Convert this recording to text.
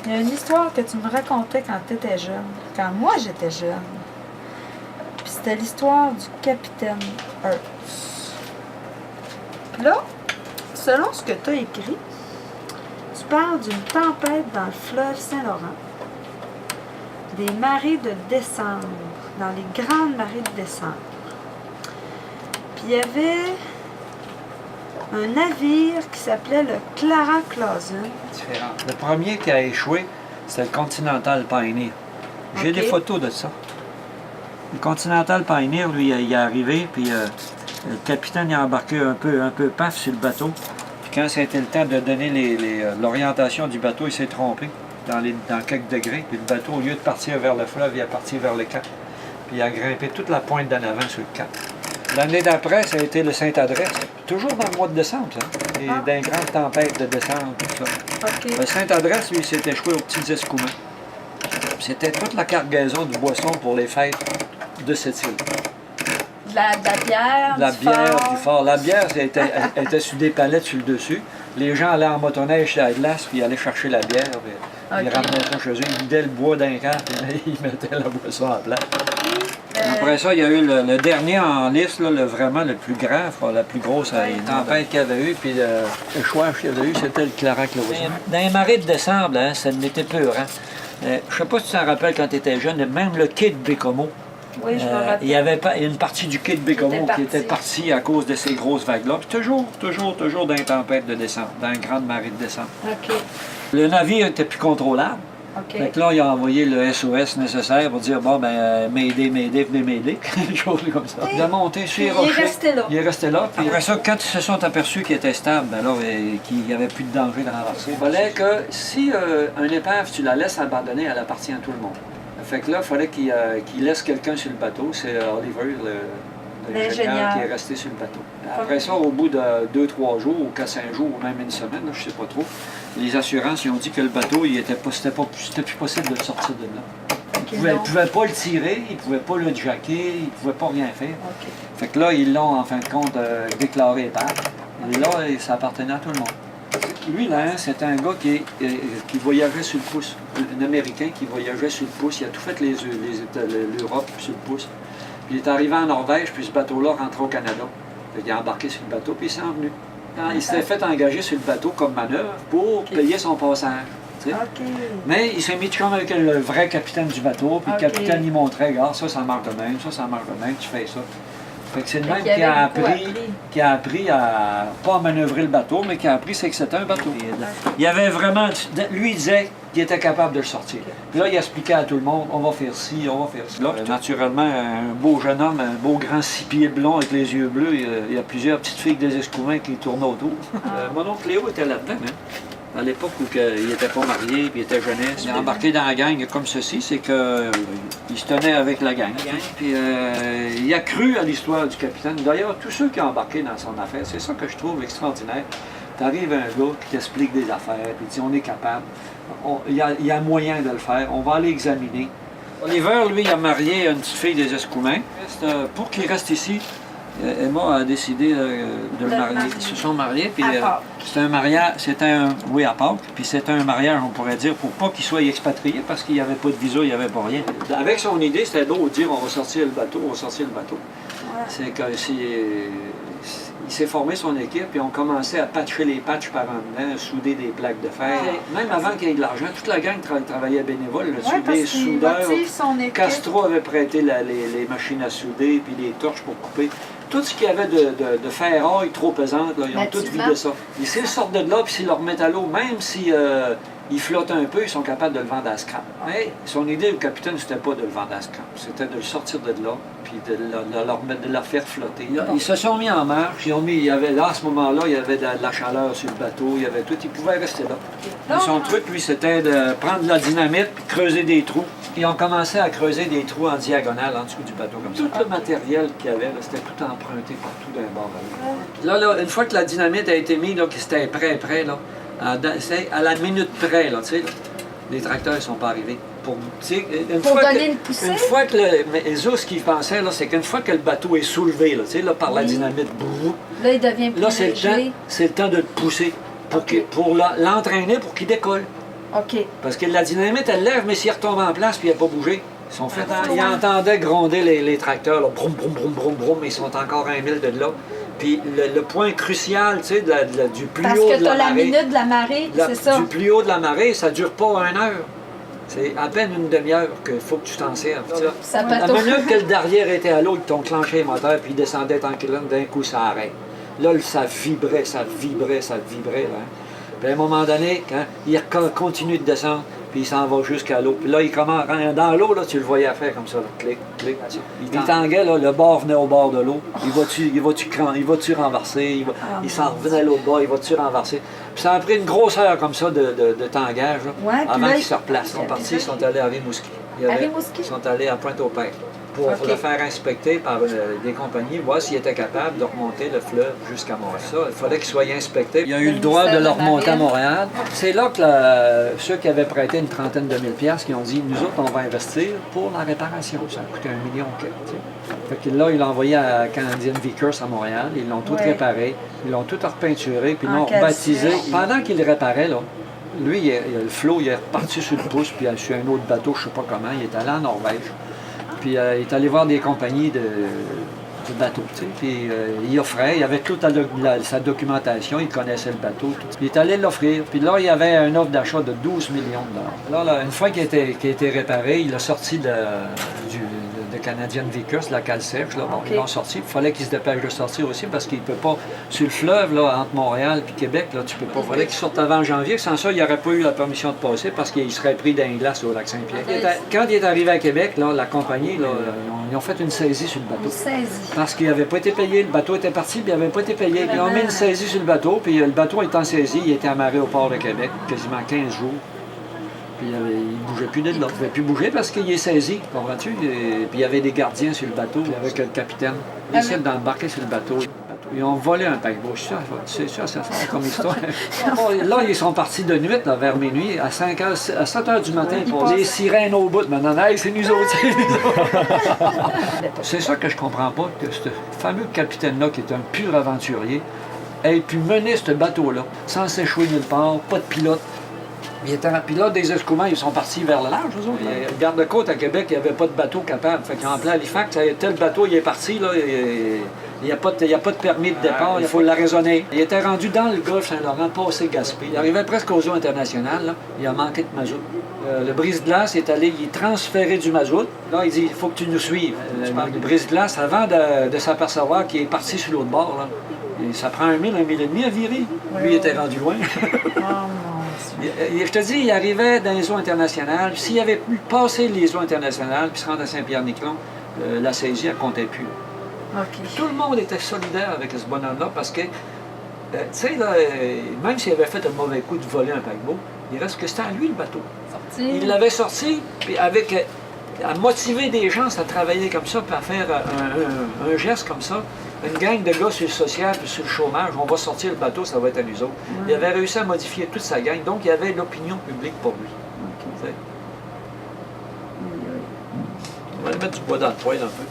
Il y a une histoire que tu me racontais quand tu étais jeune, quand moi j'étais jeune. Puis c'était l'histoire du capitaine Hertz. Puis là, selon ce que tu as écrit, tu parles d'une tempête dans le fleuve Saint-Laurent, des marées de décembre, dans les grandes marées de décembre. Puis il y avait un navire qui s'appelait le Clara Clausen. Différent. Le premier qui a échoué, c'était le Continental Pioneer. J'ai des photos de ça. Le Continental Pioneer, lui, il est arrivé, puis le capitaine il a embarqué un peu paf sur le bateau. Puis quand c'était le temps de donner l'orientation du bateau, il s'est trompé dans quelques degrés. Puis le bateau, au lieu de partir vers le fleuve, il a parti vers le cap. Puis il a grimpé toute la pointe d'en avant sur le cap. L'année d'après, ça a été le Saint-Adresse. Toujours dans le mois de décembre, ça. Et dans une grande tempête de décembre, tout ça. Le Saint-Adresse, lui, s'est échoué aux Petits Escoumins. C'était toute la cargaison de boissons pour les fêtes de cette île. De la bière, Du fort. La bière, était sur des palettes sur le dessus. Les gens allaient en motoneige à la glace, puis ils allaient chercher la bière. Puis ils ramenaient ça chez eux, ils vidaient le bois d'un camp, puis ils mettaient la boisson en place. Après ça, il y a eu le dernier en liste, là, vraiment le plus grand, la plus grosse tempête qu'il y avait eu, puis le chouage qu'il y avait eu, c'était le Clara Clausen. Dans les marées de décembre, hein, ça n'était peur. Hein. Je ne sais pas si tu t'en rappelles quand tu étais jeune, même le quai de Bécomo. Oui, je me rappelle. Il y avait une partie du quai de Bécomo qui était partie à cause de ces grosses vagues-là. Puis toujours dans les tempêtes de décembre, dans les grandes marées de décembre. Le navire était plus contrôlable. Fait que là, il a envoyé le SOS nécessaire pour dire, bon, ben, m'aider, venez m'aider, quelque chose comme ça. Il a monté sur les rochers. Il est resté là. Puis après ça, quand ils se sont aperçus qu'il était stable, ben là, qu'il n'y avait plus de danger de renverser. Il fallait que, si un épave, tu la laisses abandonner, elle appartient à tout le monde. Fait que là, il fallait qu'il laisse quelqu'un sur le bateau. C'est Oliver, l'ingénieur qui est resté sur le bateau. Après ça, au bout de 2-3 jours, ou 4-5 jours, ou même une semaine, là, je ne sais pas trop, les assurances ils ont dit que le bateau, c'était plus possible de le sortir de là. Ils ne pouvaient pas le tirer, ils ne pouvaient pas le jacker, ils ne pouvaient pas rien faire. Fait que là, ils l'ont, en fin de compte, déclaré épave. Et là, ça appartenait à tout le monde. Lui, là, c'était un gars qui voyageait sur le pouce. Un Américain qui voyageait sur le pouce. Il a tout fait l'Europe sur le pouce. Puis il est arrivé en Norvège, puis ce bateau-là rentrait au Canada. Il a embarqué sur le bateau, puis il s'est envenu. Il s'était fait engager sur le bateau comme manœuvre pour payer son passage. Mais il s'est mis de chum avec le vrai capitaine du bateau, puis le capitaine il montrait, regarde, ça marche de même, ça marche de même, tu fais ça. Fait que c'est le même qui a appris à pas manœuvrer le bateau, mais qui a appris c'est que c'était un bateau. Il avait vraiment, lui il disait qu'il était capable de le sortir. Puis là, il expliquait à tout le monde, on va faire ci, on va faire ça. Là, naturellement, un beau jeune homme, un beau grand 6 pieds blond avec les yeux bleus, il y a plusieurs petites filles des Escoumins qui tournaient autour. Mon oncle Léo était là-dedans, hein? À l'époque où il n'était pas marié, puis il était jeunesse. Il est embarqué dans la gang comme ceci, c'est qu'il se tenait avec la gang. Puis il a cru à l'histoire du capitaine. D'ailleurs, tous ceux qui ont embarqué dans son affaire, c'est ça que je trouve extraordinaire. T'arrives un gars qui t'explique des affaires, puis dit on est capable, il y a moyen de le faire, on va aller examiner. Oliver, lui, il a marié une petite fille des Escoumins. Pour qu'il reste ici, Emma a décidé de le marier. Ils se sont mariés, puis c'était un mariage, oui, à Pâques, puis c'était un mariage, on pourrait dire, pour pas qu'il soit expatrié, parce qu'il n'y avait pas de visa, il n'y avait pas rien. Avec son idée, c'était d'autre de dire, on va sortir le bateau, C'est que il s'est formé son équipe, puis on commençait à patcher les patchs par en dedans, souder des plaques de fer. Même avant qu'il y ait de l'argent, toute la gang travaillait bénévole, des soudeurs. Castro avait prêté les machines à souder, puis les torches pour couper. Tout ce qu'il y avait de ferraille trop pesante, là, ils ont tout vidé ça. Et s'ils sortent de là, puis s'ils le remettent à l'eau, même si il flotte un peu, ils sont capables de le vendre à scrap. Mais son idée, le capitaine, c'était pas de le vendre à scrap. C'était de le sortir de là, puis de la faire flotter. Là, ils se sont mis en marche. À ce moment-là, il y avait de la chaleur sur le bateau, il y avait tout. Ils pouvaient rester là. Et son truc, lui, c'était de prendre de la dynamite puis creuser des trous. Ils ont commencé à creuser des trous en diagonale en dessous du bateau comme ça. Tout le matériel qu'il y avait, c'était tout emprunté partout d'un bord à l'autre. Là, une fois que la dynamite a été mise, que c'était prêt, là, à la minute près, là, tu sais, les tracteurs ne sont pas arrivés. Pour donner une poussée? Une fois que mais eux, ce qu'ils pensaient, c'est qu'une fois que le bateau est soulevé, là, tu sais, là, par la dynamite, là, il devient plus léger. C'est le temps de le pousser pour l'entraîner pour qu'il décolle. OK. Parce que la dynamite, elle lève, mais s'il retombe en place puis il n'a pas bougé, ils sont faits. Ils entendaient gronder les tracteurs, là, brum, brum, brum, brum, brum, mais ils sont encore 1 mille de là. Puis le point crucial, tu sais, du plus parce haut que de la marée. Parce que tu as la minute de la marée, c'est ça. Du plus haut de la marée, ça ne dure pas 1 heure. C'est à peine une demi-heure qu'il faut que tu t'en serves. La minute que le derrière était à l'eau, ils t'ont clenché les moteurs, puis ils descendaient tranquillement, d'un coup, ça arrête. Là, ça vibrait, ça vibrait, ça vibrait. Là, hein. Puis à un moment donné, quand il continue de descendre, puis il s'en va jusqu'à l'eau. Puis là, il commence, dans l'eau, là, tu le voyais faire comme ça, là, clic, clic. Il tanguait, là, le bord venait au bord de l'eau. Il va-tu renverser? Il s'en revenait à l'autre bord, il va-tu renverser? Puis ça a pris une grosse heure comme ça de tangage, là, avant qu'ils se replacent. Ils sont partis, ils sont allés à Rimouski. Ils sont allés à Pointe-au-Père pour le faire inspecter par des compagnies, voir s'ils étaient capables de remonter le fleuve jusqu'à Montréal. Il fallait qu'ils soient inspectés. Il y a eu le droit de le remonter à Montréal. C'est là que ceux qui avaient prêté une trentaine de mille piastres, qui ont dit, nous autres, on va investir pour la réparation. Ça a coûté 1 million. Fait que là, ils l'ont envoyé à Canadian Vickers à Montréal. Ils l'ont tout réparé. Ils l'ont tout repeinturé, puis ils l'ont rebaptisé. Pendant qu'ils le réparaient, là, lui, le flot, il est reparti sur le pouce, puis sur un autre bateau, je ne sais pas comment, il est allé en Norvège. Puis il est allé voir des compagnies de bateaux, tu sais, puis il offrait, il avait toute sa documentation, il connaissait le bateau, tout. Il est allé l'offrir, puis là, il y avait un offre d'achat de 12 millions de dollars. Là, une fois qu'il a été réparé, il a sorti de Canadian Vickers, la cale sèche, là, bon, ils l'ont sorti. Il fallait qu'il se dépêche de sortir aussi parce qu'il ne peut pas, sur le fleuve, là, entre Montréal et Québec, là, tu peux pas. Il fallait qu'il sorte avant janvier, sans ça, il n'aurait pas eu la permission de passer parce qu'il serait pris dans les glaces au lac Saint-Pierre. Quand il est arrivé à Québec, là, la compagnie, là, ils ont fait une saisie sur le bateau. Une saisie. Parce qu'il n'avait pas été payé, le bateau était parti, puis il n'avait pas été payé. Ils ont mis une saisie sur le bateau, puis le bateau étant saisi, il était amarré au port de Québec, quasiment 15 jours. Puis il ne bougeait plus de là. Il ne pouvait plus bouger parce qu'il est saisi, comprends-tu? Puis il y avait des gardiens sur le bateau, avec le capitaine. Ils essaient d'embarquer sur le bateau. Ils ont volé un paquebot. C'est ça, c'est comme histoire. Là, ils sont partis de nuit, là, vers minuit, à 7 h du matin, pour les sirènes au bout. Maintenant, hey, c'est nous autres, c'est nous autres. C'est ça que je comprends pas, que ce fameux capitaine-là, qui est un pur aventurier, ait pu mener ce bateau-là, sans s'échouer nulle part, pas de pilote. Puis là, des escoumins, ils sont partis vers le large, eux autres. Le garde-côte à Québec, il n'y avait pas de bateau capable. Fait qu'en plein Halifax, tel bateau, il est parti, là, il n'y a pas de permis de départ, il faut l'arraisonner. Il était rendu dans le golfe Saint-Laurent, passé Gaspé. Il arrivait presque aux eaux internationales, là. Il a manqué de mazout. Le brise-glace est allé y transférer du mazout. Là, il dit, il faut que tu nous suives. Le brise-glace, avant de s'apercevoir qu'il est parti sur l'autre bord, là. Et ça prend 1 mille et demi à virer. Lui, il était rendu loin. Je te dis, il arrivait dans les eaux internationales. S'il avait pu passer les eaux internationales puis se rendre à Saint-Pierre-Miquelon, la saisie, elle ne comptait plus. Tout le monde était solidaire avec ce bonhomme-là parce que, tu sais, même s'il avait fait un mauvais coup de voler un paquebot, il reste que c'était à lui le bateau. Il l'avait sorti, puis à motiver des gens à travailler comme ça, puis à faire un geste comme ça. Une gang de gars sur le social puis sur le chômage, on va sortir le bateau, ça va être à nous autres. Il avait réussi à modifier toute sa gang, donc il y avait l'opinion publique pour lui. On va aller mettre du bois dans le poêle un peu.